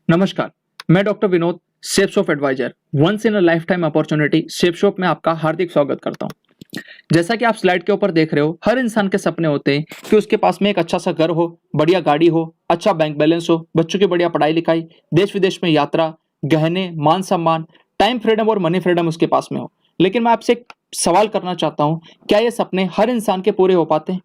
नमस्कार, मैं doctor Vinod, safe shop advisor, once in a lifetime opportunity safe shop में आपका हार्दिक स्वागत करता हूं। जैसा कि आप स्लाइड के ऊपर देख रहे हो, हर इंसान के सपने होते हैं कि उसके पास में एक अच्छा सा घर हो, बढ़िया गाड़ी हो, अच्छा बैंक बैलेंस हो, बच्चों की बढ़िया पढ़ाई लिखाई, देश विदेश में यात्रा, गहने, मान सम्मान, टाइम फ्रीडम और मनी फ्रीडम उसके पास में हो। लेकिन मैं आपसे एक सवाल करना चाहता हूँ, क्या ये सपने हर इंसान के पूरे हो पाते हैं?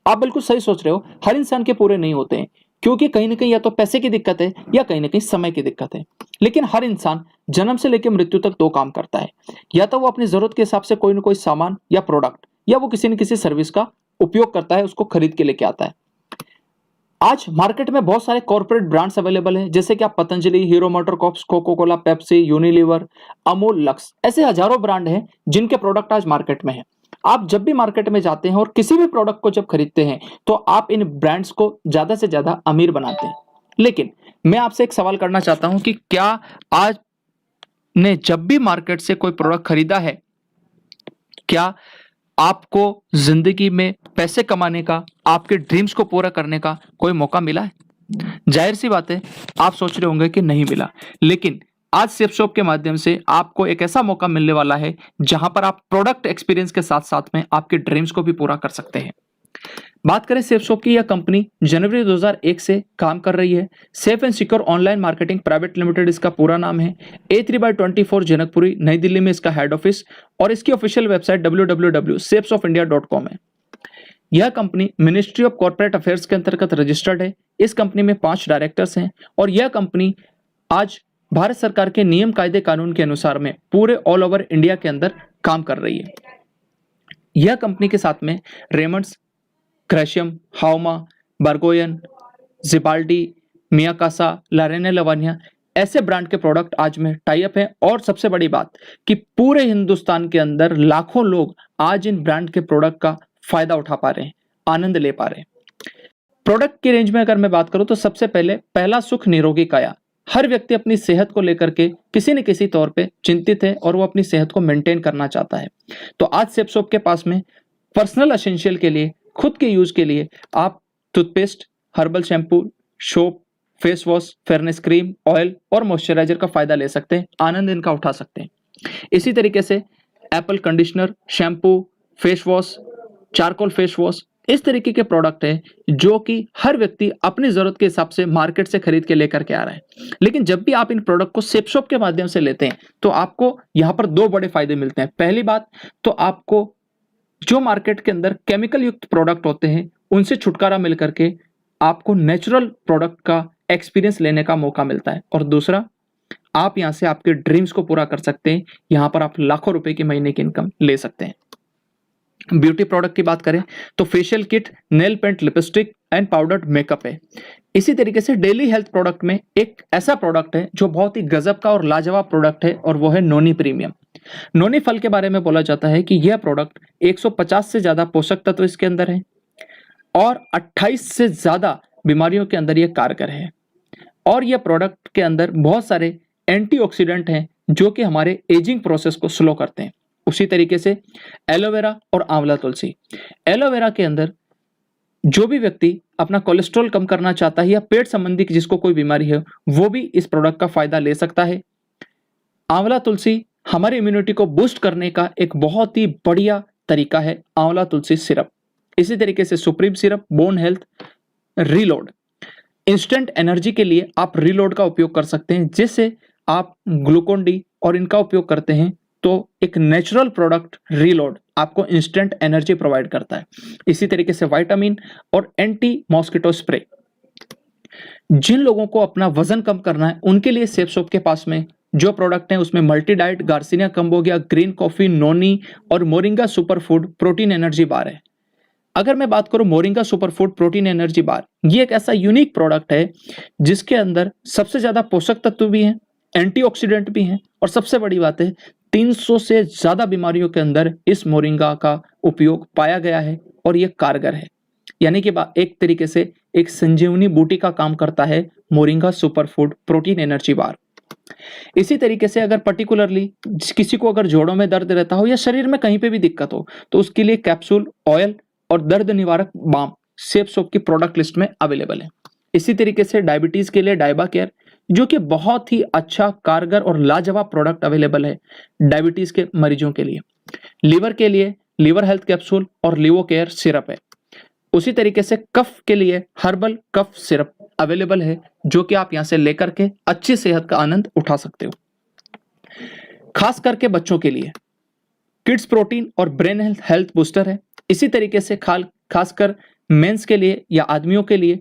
आप बिल्कुल सही सोच रहे हो, हर इंसान के पूरे नहीं होते हैं, क्योंकि कहीं ना कहीं या तो पैसे की दिक्कत है या कहीं ना कहीं समय की दिक्कत है। लेकिन हर इंसान जन्म से लेकर मृत्यु तक दो काम करता है, या तो वो अपनी जरूरत के हिसाब से कोई ना कोई सामान या प्रोडक्ट या वो किसी न किसी सर्विस का उपयोग करता है, उसको खरीद के लेके आता है। आज मार्केट में बहुत सारे कॉर्पोरेट ब्रांड्स अवेलेबल हैं, जैसे कि आप Patanjali, Hero MotoCorps, Coca Cola, Pepsi, Unilever, Amul, Lux, ऐसे हजारों ब्रांड हैं जिनके प्रोडक्ट आज मार्केट में हैं। आप जब भी मार्केट में जाते हैं और किसी भी प्रोडक्ट को जब खरीदते हैं तो आप इन ब्रांड्स को ज्यादा से ज्यादा अमीर बनाते हैं। लेकिन मैं आपसे एक सवाल करना चाहता हूं कि क्या आज ने जब भी मार्केट से कोई प्रोडक्ट खरीदा है, क्या आपको जिंदगी में पैसे कमाने का, आपके ड्रीम्स को पूरा करने का कोई मौका मिला है? जाहिर सी बात है, आप सोच रहे होंगे कि नहीं मिला। लेकिन आज सेफ शॉप के माध्यम से आपको एक ऐसा मौका मिलने वाला है जहां पर आप प्रोडक्ट एक्सपीरियंस के साथ साथ में आपके ड्रीम्स को भी पूरा कर सकते हैं। बात करें सेफ शॉप की, यह कंपनी जनवरी 2001 से काम कर रही है। Safe and secure online marketing private limited इसका पूरा नाम है। A3/24 जनकपुरी नई दिल्ली में इसका हेड ऑफिस और इसकी ऑफिशियल वेबसाइट www.safesoffindia.com है। यह company ministry of corporate affairs के अंतर्गत रजिस्टर्ड है। इस कंपनी में 5 डायरेक्टर्स हैं और यह कंपनी आज भारत सरकार के नियम कायदे कानून के अनुसार में पूरे ऑल ओवर इंडिया के अंदर काम कर रही है। यह कंपनी के साथ में रेमंड्स, क्रैशियम, हाउमा, बार्गोयन, जिबाल्डी, मियाकासा, लारेने लवानिया, ऐसे ब्रांड के प्रोडक्ट आज में टाई अप है। और सबसे बड़ी बात कि पूरे हिंदुस्तान के अंदर लाखों लोग आज इन ब्रांड के प्रोडक्ट का फायदा उठा पा रहे हैं, आनंद ले पा रहे हैं। प्रोडक्ट की रेंज में अगर मैं बात करूं तो सबसे पहले पहला सुख निरोगी काया। हर व्यक्ति अपनी सेहत को लेकर के किसी न किसी तौर पे चिंतित है और वो अपनी सेहत को मेंटेन करना चाहता है। तो आज सेफ शॉप के पास में पर्सनल एसेंशियल के लिए, खुद के यूज के लिए आप toothpaste, herbal shampoo, soap, face wash, fairness cream, oil और मॉइस्चराइजर का फायदा ले सकते हैं, आनंद इनका उठा सकते हैं। इसी तरीके से Apple conditioner, shampoo, face wash, charcoal face wash, इस तरीके के प्रोडक्ट है जो कि हर व्यक्ति अपनी जरूरत के हिसाब से मार्केट से खरीद के लेकर के आ रहा है। लेकिन जब भी आप इन प्रोडक्ट को सेफ शॉप के माध्यम से लेते हैं तो आपको यहाँ पर 2 बड़े फायदे मिलते हैं। पहली बात तो आपको जो मार्केट के अंदर केमिकल युक्त प्रोडक्ट होते हैं उनसे छुटकारा मिल करके आपको नेचुरल प्रोडक्ट का एक्सपीरियंस लेने का मौका मिलता है। और दूसरा, आप यहां से आपके ड्रीम्स को पूरा कर सकते हैं। यहां पर आप लाखों रुपए की महीने की इनकम ले सकते हैं। ब्यूटी प्रोडक्ट की बात करें तो facial kit, nail paint, lipstick and powdered makeup है। इसी तरीके से डेली हेल्थ प्रोडक्ट में एक ऐसा प्रोडक्ट है जो बहुत ही गजब का और लाजवाब प्रोडक्ट है और वो है नोनी प्रीमियम। नोनी फल के बारे में बोला जाता है कि यह प्रोडक्ट 150 से ज्यादा पोषक तत्व इसके अंदर है और 28 से ज्यादा बीमारियों के अंदर यह कारगर है। और यह प्रोडक्ट के अंदर बहुत सारे एंटीऑक्सीडेंट हैं जो कि हमारे एजिंग प्रोसेस को स्लो करते हैं। उसी तरीके से एलोवेरा और आंवला तुलसी। एलोवेरा के अंदर जो भी व्यक्ति अपना कोलेस्ट्रॉल कम करना चाहता है या पेट संबंधी जिसको कोई बीमारी है वो भी इस प्रोडक्ट का फायदा ले सकता है। आंवला तुलसी हमारी इम्यूनिटी को बूस्ट करने का एक बहुत ही बढ़िया तरीका है, आंवला तुलसी सिरप। इसी तरीके से supreme syrup, bone health, reload, instant energy के लिए आप रीलोड का उपयोग कर सकते हैं, जिससे आप ग्लूकोन डी और इनका उपयोग करते हैं तो एक नेचुरल प्रोडक्ट रीलोड आपको इंस्टेंट एनर्जी प्रोवाइड करता है। इसी तरीके से विटामिन और एंटी मॉस्किटो स्प्रे। जिन लोगों को अपना वजन कम करना है उनके लिए सेफ शॉप के पास में जो प्रोडक्ट है उसमें multi diet, garcinia cambogia, green coffee, noni और moringa super food protein energy bar है। अगर मैं बात करूं moringa super food protein energy bar, ये एक ऐसा यूनिक प्रोडक्ट है जिसके अंदर सबसे ज्यादा पोषक तत्व भी हैं, एंटीऑक्सीडेंट भी हैं और सबसे बड़ी बात है 300 से ज्यादा बीमारियों के अंदर इस मोरिंगा का उपयोग पाया गया है और ये कारगर है। यानी कि एक तरीके से एक संजीवनी बूटी का काम करता है moringa super food protein energy बार। इसी तरीके से अगर पर्टिकुलरली किसी को अगर जोड़ों में दर्द रहता हो या शरीर में कहीं पे भी दिक्कत हो तो उसके लिए कैप्सूल, ऑयल और दर्द निवारक बाम सेफ शॉप की प्रोडक्ट लिस्ट में अवेलेबल है। इसी तरीके से डायबिटीज के लिए डायबा केयर, जो कि बहुत ही अच्छा, कारगर और लाजवाब प्रोडक्ट अवेलेबल है डायबिटीज के मरीजों के लिए। लीवर के लिए लीवर हेल्थ कैप्सूल और लिवो केयर सिरप है। उसी तरीके से कफ के लिए हर्बल कफ सिरप अवेलेबल है, जो कि आप यहां से लेकर के अच्छी सेहत का आनंद उठा सकते हो। खास करके बच्चों के लिए किड्स प्रोटीन और ब्रेन हेल्थ बूस्टर है। इसी तरीके से खासकर मेंस के लिए या आदमियों के लिए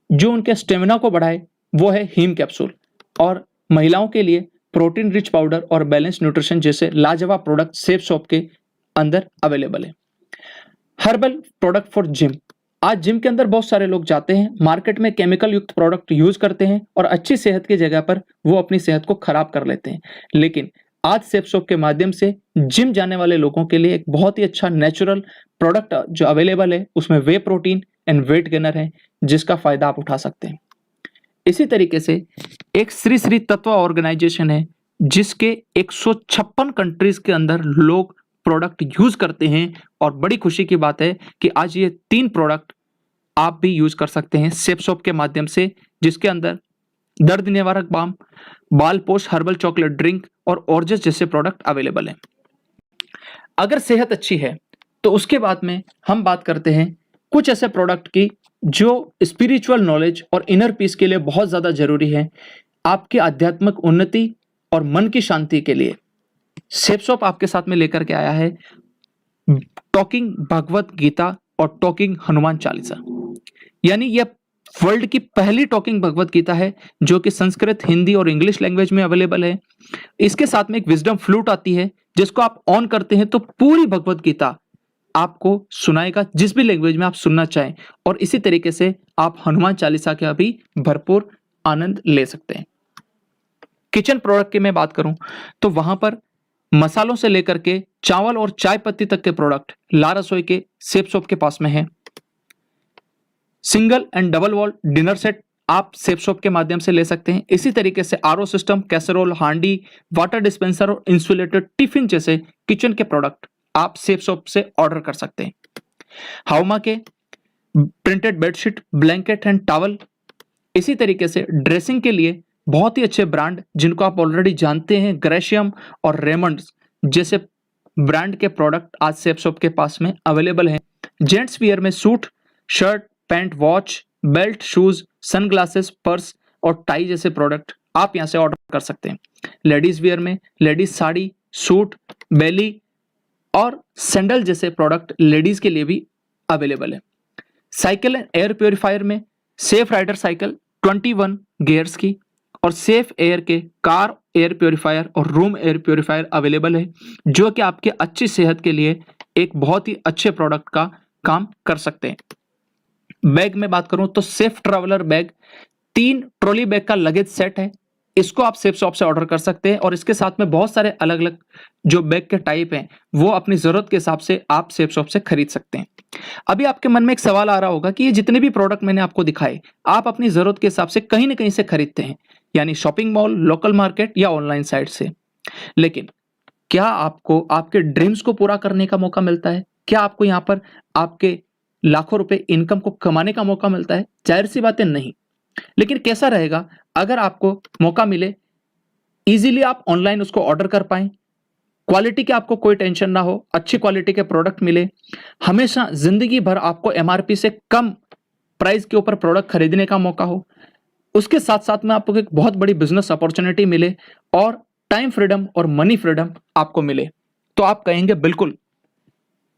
जो उनके स्टेमिना को बढ़ाए वो है हीम कैप्सूल, और महिलाओं के लिए प्रोटीन रिच पाउडर और बैलेंस न्यूट्रिशन जैसे लाजवाब प्रोडक्ट सेफ शॉप के अंदर अवेलेबल है। Herbal product for gym. आज जिम के अंदर बहुत सारे लोग जाते हैं, मार्केट में केमिकल युक्त प्रोडक्ट यूज करते हैं और अच्छी सेहत की जगह पर वो अपनी सेहत को खराब कर लेते हैं। लेकिन आज सेफ शॉप के माध्यम से जिम जाने वाले लोगों के लिए एक बहुत ही अच्छा नेचुरल प्रोडक्ट जो अवेलेबल है, उसमें वे प्रोटीन एंड वेट गेनर है, जिसका फायदा आप उठा सकते हैं। इसी तरीके से एक श्री श्री तत्व ऑर्गेनाइजेशन है, जिसके 156 कंट्रीज के अंदर लोग प्रोडक्ट यूज करते हैं, और बड़ी खुशी की बात है कि आज ये 3 प्रोडक्ट आप भी यूज कर सकते हैं सेफ शॉप के माध्यम से, जिसके अंदर दर्द निवारक बाम, बालपोश हर्बल चॉकलेट ड्रिंक और ऑर्जस जैसे प्रोडक्ट अवेलेबल हैं। अगर सेहत अच्छी है तो उसके बाद में हम बात करते हैं कुछ ऐसे प्रोडक्ट की जो स्पिरिचुअल नॉलेज और इनर पीस के लिए बहुत ज्यादा जरूरी है, आपकी आध्यात्मिक उन्नति और मन की शांति के लिए। सेफ शॉप आपके साथ में लेकर के आया है टॉकिंग भगवत गीता और टॉकिंग हनुमान चालीसा, यानी यह वर्ल्ड की पहली टॉकिंग भगवत गीता है जो कि संस्कृत, हिंदी और इंग्लिश लैंग्वेज में अवेलेबल है। इसके साथ में एक विजडम फ्लूट आती है, जिसको आप ऑन करते हैं तो पूरी भगवत गीता आपको सुनाएगा जिस भी लैंग्वेज में आप सुनना चाहें, और इसी तरीके से आप हनुमान चालीसा का भी भरपूर आनंद ले सकते हैं। किचन प्रोडक्ट की मैं बात करूं तो वहां पर मसालों से लेकर के चावल और चाय पत्ती तक के प्रोडक्ट ला रसोई के सेफ शॉप के पास में है। Single and double wall dinner set आप सेफ शॉप के माध्यम से ले सकते हैं। इसी तरीके से आरओ सिस्टम, कैसरोल, हांडी, वाटर डिस्पेंसर और इंसुलेटेड टिफिन जैसे किचन के प्रोडक्ट आप सेफ शॉप से ऑर्डर कर सकते हैं। हाउमा के printed bedsheet, blanket and towel. इसी तरीके से ड्रेसिंग के लिए बहुत ही अच्छे ब्रांड जिनको आप ऑलरेडी जानते हैं, ग्रेशियम और रेमंड्स जैसे ब्रांड के प्रोडक्ट आज सेफ शॉप के पास में अवेलेबल हैं। जेंट्स वियर में suit, shirt, pant, watch, belt, shoes, sunglasses, purse और टाई जैसे प्रोडक्ट आप यहां से ऑर्डर कर सकते हैं। लेडीज वियर में लेडीज साड़ी, सूट, बेली और सैंडल जैसे प्रोडक्ट लेडीज के लिए भी अवेलेबल है। साइकिल एंड एयर प्योरीफायर में सेफ राइडर साइकिल 21 गियर्स की और सेफ एयर के कार एयर प्योरीफायर और रूम एयर प्योरीफायर अवेलेबल है, जो कि आपके अच्छी सेहत के लिए एक बहुत ही अच्छे प्रोडक्ट का काम कर सकते हैं। बैग में बात करूं तो safe traveller bag 3 trolley bag का लगेज सेट है, इसको आप सेफ शॉप से ऑर्डर कर सकते हैं, और इसके साथ में बहुत सारे अलग अलग जो बैग के टाइप हैं वो अपनी जरूरत के हिसाब से आप सेफ शॉप से खरीद सकते हैं। अभी आपके मन में एक सवाल आ रहा होगा कि ये जितने भी प्रोडक्ट मैंने आपको दिखाए आप अपनी जरूरत के हिसाब से कहीं ना कहीं से खरीदते हैं, यानी शॉपिंग मॉल, लोकल मार्केट या ऑनलाइन साइट से। लेकिन क्या आपको आपके ड्रीम्स को पूरा करने का मौका मिलता है? क्या आपको यहाँ पर आपके लाखों रुपए इनकम को कमाने का मौका मिलता है? जाहिर सी बात है नहीं। लेकिन कैसा रहेगा अगर आपको मौका मिले, इजीली आप ऑनलाइन उसको ऑर्डर कर पाए, क्वालिटी के आपको कोई टेंशन ना हो, अच्छी क्वालिटी के प्रोडक्ट मिले, हमेशा जिंदगी भर आपको एमआरपी से कम प्राइस के ऊपर प्रोडक्ट खरीदने का मौका हो, उसके साथ साथ में आपको एक बहुत बड़ी बिजनेस अपॉर्चुनिटी मिले और टाइम फ्रीडम और मनी फ्रीडम आपको मिले, तो आप कहेंगे बिल्कुल।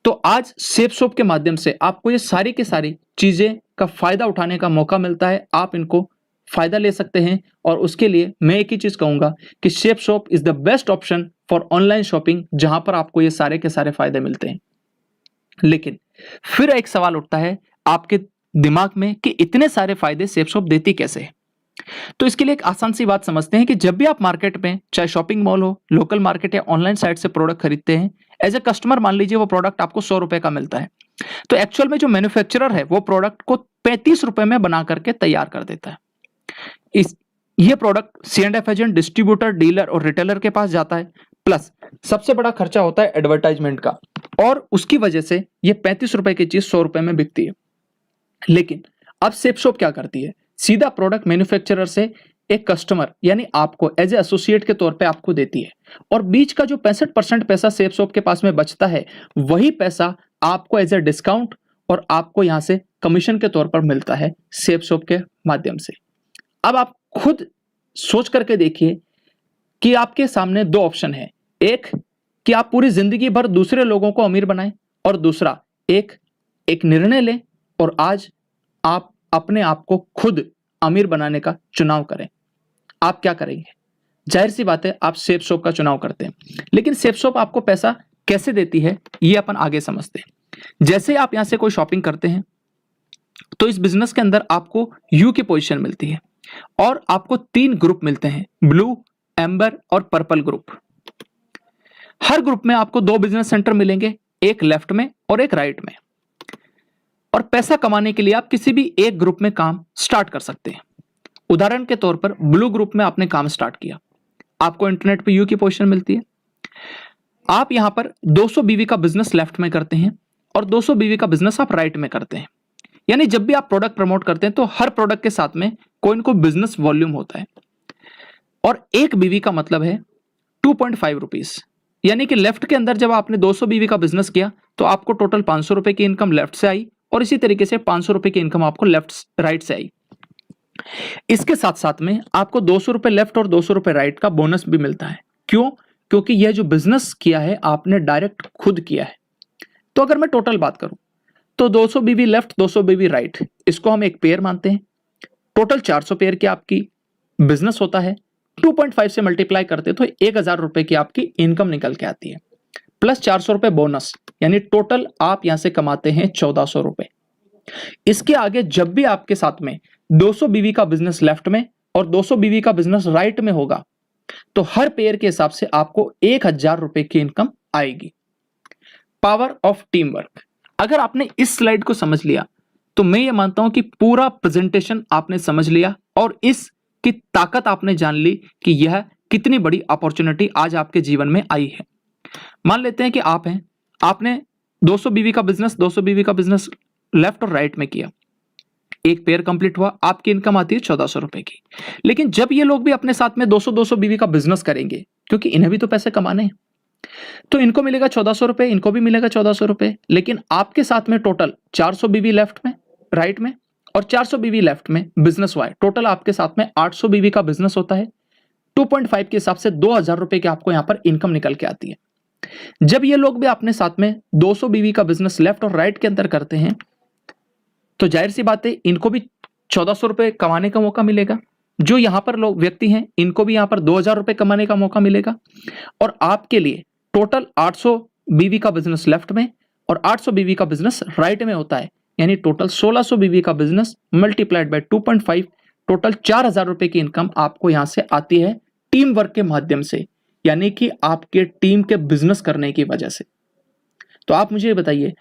तो आज सेफ शॉप के माध्यम से आपको ये सारी की सारी चीजें का फायदा उठाने का मौका मिलता है, आप इनको फायदा ले सकते हैं। और उसके लिए मैं एक ही चीज कहूंगा कि safe shop is the best option for online shopping, जहां पर आपको ये सारे के सारे फायदे मिलते हैं। लेकिन फिर एक सवाल उठता है आपके दिमाग में कि इतने सारे फायदे सेफ शॉप देती कैसे है? तो इसके लिए एक आसान सी बात समझते हैं कि जब भी आप मार्केट में, चाहे शॉपिंग मॉल हो, लोकल मार्केट या ऑनलाइन साइट से प्रोडक्ट खरीदते हैं, एज ए कस्टमर मान लीजिए वो प्रोडक्ट आपको 100 रुपए का मिलता है, तो एक्चुअल में जो मैन्युफैक्चरर है वो प्रोडक्ट को 35 रुपए में बना करके तैयार कर देता है। ये product C&F agent, distributor, dealer और रिटेलर के पास जाता है, प्लस सबसे बड़ा खर्चा होता है एडवर्टाइजमेंट का, और उसकी वजह से ये 35 रुपए की चीज 100 रुपए में बिकती है। लेकिन अब सेफ शॉप क्या करती है? सीधा प्रोडक्ट मैन्युफैक्चरर से एक कस्टमर यानी आपको एज ए एसोसिएट के तौर पे आपको देती है, और बीच का जो 65% पैसा सेफ शॉप के पास में बचता है वही पैसा आपको एज ए डिस्काउंट और आपको यहां से कमीशन के तौर पर मिलता है सेफ शॉप के माध्यम से। अब आप खुद सोच करके देखिए कि आपके सामने दो ऑप्शन है, एक कि आप पूरी जिंदगी भर दूसरे लोगों को अमीर बनाएं, और दूसरा एक निर्णय लें और आज आप अपने आप को खुद अमीर बनाने का चुनाव करें। आप क्या करेंगे? जाहिर सी बात है आप सेफ शॉप का चुनाव करते हैं, लेकिन सेफ शॉप आपको पैसा कैसे देती है ये अपन आगे समझते हैं। जैसे आप यहां से कोई शॉपिंग करते हैं तो इस बिजनेस के अंदर आपको यू की पोजीशन मिलती है और आपको 3 ग्रुप मिलते हैं, ब्लू, एम्बर और पर्पल ग्रुप। हर ग्रुप में आपको 2 बिजनेस सेंटर मिलेंगे, एक लेफ्ट में और एक राइट में। और पैसा कमाने के लिए आप किसी भी एक ग्रुप में काम स्टार्ट कर सकते हैं। उदाहरण के तौर पर ब्लू ग्रुप में आपने काम स्टार्ट किया, आपको इंटरनेट पे यू की पोजीशन मिलती है। आप यहां पर 200 बीवी का बिजनेस लेफ्ट में करते हैं और 200 बीवी का बिजनेस आप राइट में करते हैं। यानी जब भी आप प्रोडक्ट प्रमोट करते हैं तो हर प्रोडक्ट के साथ में कोई ना कोई बिजनेस वॉल्यूम होता है, और एक बीवी का मतलब है 2.5 रुपीज। यानी कि लेफ्ट के अंदर जब आपने 200 बीवी का बिजनेस किया तो आपको टोटल 500 रुपए की इनकम लेफ्ट से आई, और इसी तरीके से 500 रुपए की इनकम आपको राइट से आई। इसके साथ साथ में आपको 200 रुपए लेफ्ट और 200 रुपए राइट का बोनस भी मिलता है। क्यों? क्योंकि यह जो बिजनेस किया है आपने डायरेक्ट खुद किया है। तो अगर मैं टोटल बात करूं तो 200 बीवी लेफ्ट 200 बीवी राइट, इसको हम एक पेयर मानते हैं। टोटल 400 पेयर की आपकी बिजनेस होता है, 2.5 से मल्टीप्लाई करते तो 1000 रुपए की आपकी इनकम निकल के आती है, प्लस 400 रुपए बोनस, यानी टोटल आप यहां से कमाते हैं 1400 रुपए। इसके आगे जब भी आपके साथ में 200 बीवी का बिजनेस लेफ्ट में और 200 बीवी का बिजनेस राइट में होगा तो हर पेयर के हिसाब से आपको 1000 रुपए की इनकम आएगी। Power of team work. अगर आपने इस स्लाइड को समझ लिया तो मैं ये मानता हूं कि पूरा प्रेजेंटेशन आपने समझ लिया और इसकी ताकत आपने जान ली कि यह कितनी बड़ी अपॉर्चुनिटी आज आपके जीवन में आई है। मान लेते हैं कि आप हैं, आपने 200 बीवी का बिजनेस लेफ्ट और राइट में किया, एक पेयर कंप्लीट हुआ, आपकी इनकम आती है 1400 रुपए की। लेकिन जब ये लोग भी अपने साथ में 200 बीवी का बिजनेस करेंगे, क्योंकि इन्हें भी तो पैसे कमाने हैं, तो इनको मिलेगा 1400 रुपए, इनको भी मिलेगा 1400 रुपए। लेकिन आपके साथ में टोटल 400 बीवी लेफ्ट में, राइट में और 400 बीवी लेफ्ट में बिजनेस हुआ है। टोटल आपके साथ में 800 बीवी का बिजनेस होता है। 2.5 के हिसाब से 2000 रुपए की आपको यहां पर इनकम निकल के आती है। जब ये लोग भी अपने साथ में 200 बीवी का बिजनेस लेफ्ट और राइट के अंदर करते हैं तो जाहिर सी बात है इनको भी 1400 रुपए कमाने का मौका मिलेगा। जो यहां पर लोग व्यक्ति हैं इनको भी यहां पर 2000 रुपए कमाने का मौका मिलेगा। और आपके लिए टोटल 800 बीवी का बिजनेस लेफ्ट में और 800 बीवी का बिजनेस राइट में होता है, यानी टोटल 1600 बीवी का बिजनेस मल्टीप्लाइड बाय 2.5, टोटल 4000 रुपए की इनकम आपको यहां से आती है टीम वर्क के माध्यम से, यानी कि आपके टीम के बिजनेस करने की वजह से। तो आप मुझे बताइए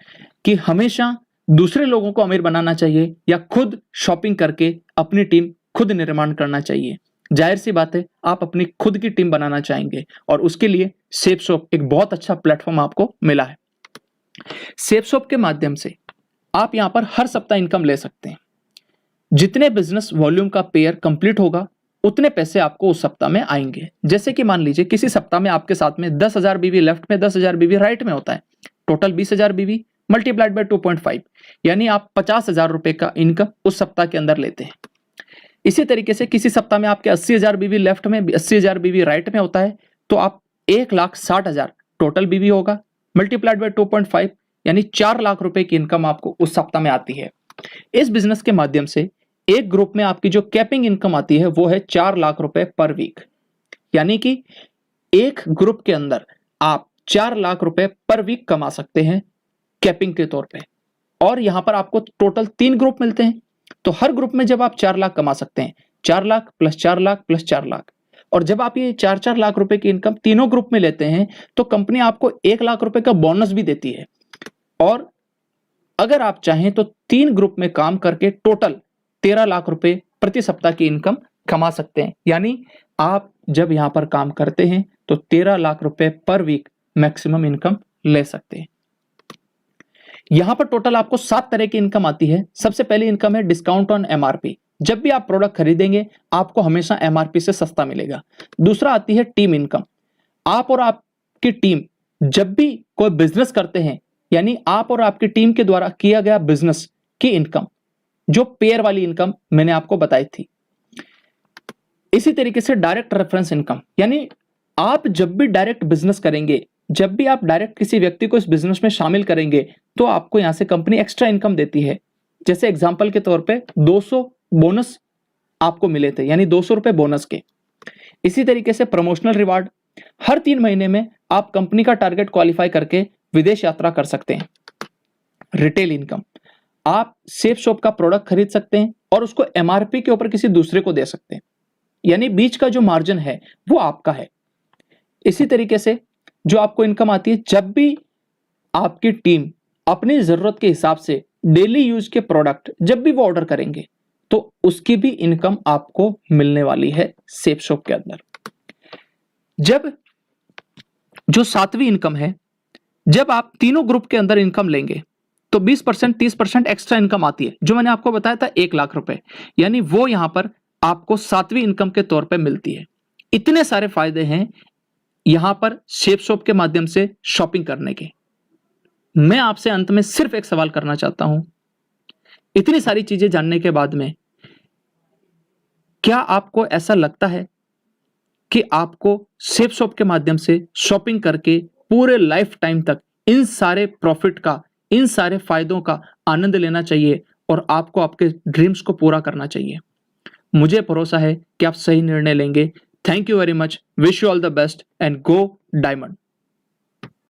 कि हमेशा दूसरे लोगों को अमीर बनाना चाहिए या खुद शॉपिंग करके अपनी टीम खुद निर्माण करना चाहिए? जाहिर सी बात है आप अपनी खुद की टीम बनाना चाहेंगे और उसके लिए सेफ शॉप एक बहुत अच्छा प्लेटफॉर्म आपको मिला है। सेफ शॉप के माध्यम से आप यहां पर हर सप्ताह इनकम ले सकते हैं। जितने बिजनेस वॉल्यूम का पेयर कंप्लीट होगा उतने पैसे आपको उस सप्ताह में आएंगे। जैसे कि मान लीजिए किसी सप्ताह में आपके साथ में 10,000 बीवी लेफ्ट में 10,000 बीवी राइट में होता है, टोटल 20,000 बीवी मल्टीप्लाइड बाय 2.5, यानी आप 50,000 रुपए का इनकम उस सप्ताह के अंदर लेते हैं। इसी तरीके से किसी सप्ताह में आपके 80,000 बीवी लेफ्ट में 80,000 बीवी राइट में होता है तो आप 1,60,000 टोटल बीवी होगा मल्टीप्लाइड बाय 2.5, यानी 4 लाख रुपए की इनकम आपको उस सप्ताह में आती है। इस बिजनेस के माध्यम से एक ग्रुप में आपकी जो कैपिंग इनकम आती है वो है 4 लाख रुपए पर वीक, यानी कि एक ग्रुप के अंदर आप 4 लाख रुपए पर वीक कमा सकते हैं कैपिंग के तौर पे। और यहां पर आपको टोटल 3 ग्रुप मिलते हैं, तो हर ग्रुप में जब आप 4 लाख कमा सकते हैं, 4 लाख प्लस 4 लाख प्लस 4 लाख, और जब आप ये 4-4 लाख रुपए की इनकम तीनों ग्रुप में लेते हैं तो कंपनी आपको 1 लाख रुपए का बोनस भी देती है। और अगर आप चाहें तो 3 ग्रुप में काम करके टोटल 13 लाख रुपए प्रति सप्ताह की इनकम कमा सकते हैं। यानी आप जब यहां पर काम करते हैं तो 13 लाख रुपए पर वीक मैक्सिमम इनकम ले सकते हैं। यहां पर टोटल आपको 7 तरह की इनकम आती है। सबसे पहली इनकम है डिस्काउंट ऑन एमआरपी, जब भी आप प्रोडक्ट खरीदेंगे आपको हमेशा एमआरपी से सस्ता मिलेगा। दूसरा आती है टीम इनकम। आप और आपकी टीम जब भी कोई बिजनेस करते हैं, यानी आप और आपकी टीम के द्वारा किया गया बिजनेस की इनकम, जो पेयर वाली इनकम मैंने आपको बताई थी। इसी तरीके से डायरेक्ट रेफरेंस इनकम, यानी आप जब भी डायरेक्ट बिजनेस करेंगे, जब भी आप डायरेक्ट किसी व्यक्ति को इस बिजनेस में शामिल करेंगे, तो आपको यहां से कंपनी एक्स्ट्रा इनकम देती है। जैसे एग्जांपल के तौर पे 200 बोनस आपको मिले थे, यानी 200 रुपए बोनस के। इसी तरीके से प्रमोशनल रिवार्ड, हर 3 महीने में आप कंपनी का टारगेट क्वालिफाई करके विदेश यात्रा कर सकते हैं। रिटेल इनकम, आप सेफ शॉप का प्रोडक्ट खरीद सकते हैं और उसको एमआरपी के ऊपर किसी दूसरे को दे सकते हैं, यानी बीच का जो मार्जिन है वो आपका है। इसी तरीके से जो आपको इनकम आती है, जब भी आपकी टीम अपनी जरूरत के हिसाब से डेली यूज के प्रोडक्ट जब भी वो ऑर्डर करेंगे, तो उसकी भी इनकम आपको मिलने वाली है सेफ शॉप के अंदर। जब जो 7वीं इनकम है, जब आप तीनों ग्रुप के अंदर इनकम लेंगे तो 20% 30% एक्स्ट्रा इनकम आती है, जो मैंने आपको बताया था 1 लाख रुपए, यानी वो यहां पर आपको 7वीं इनकम के तौर पे मिलती है। इतने सारे फायदे हैं यहां पर सेफ शॉप के माध्यम से शॉपिंग करने के। मैं आपसे अंत में सिर्फ एक सवाल करना चाहता हूं, इतनी सारी चीजें जानने के बाद में क्या आपको ऐसा लगता है कि आपको सेफ शॉप के माध्यम से शॉपिंग करके पूरे लाइफ टाइम तक इन सारे प्रॉफिट का, इन सारे फायदों का आनंद लेना चाहिए और आपको आपके ड्रीम्स को पूरा करना चाहिए? मुझे भरोसा है कि आप सही निर्णय लेंगे। Thank you very much, wish you all the best and go diamond.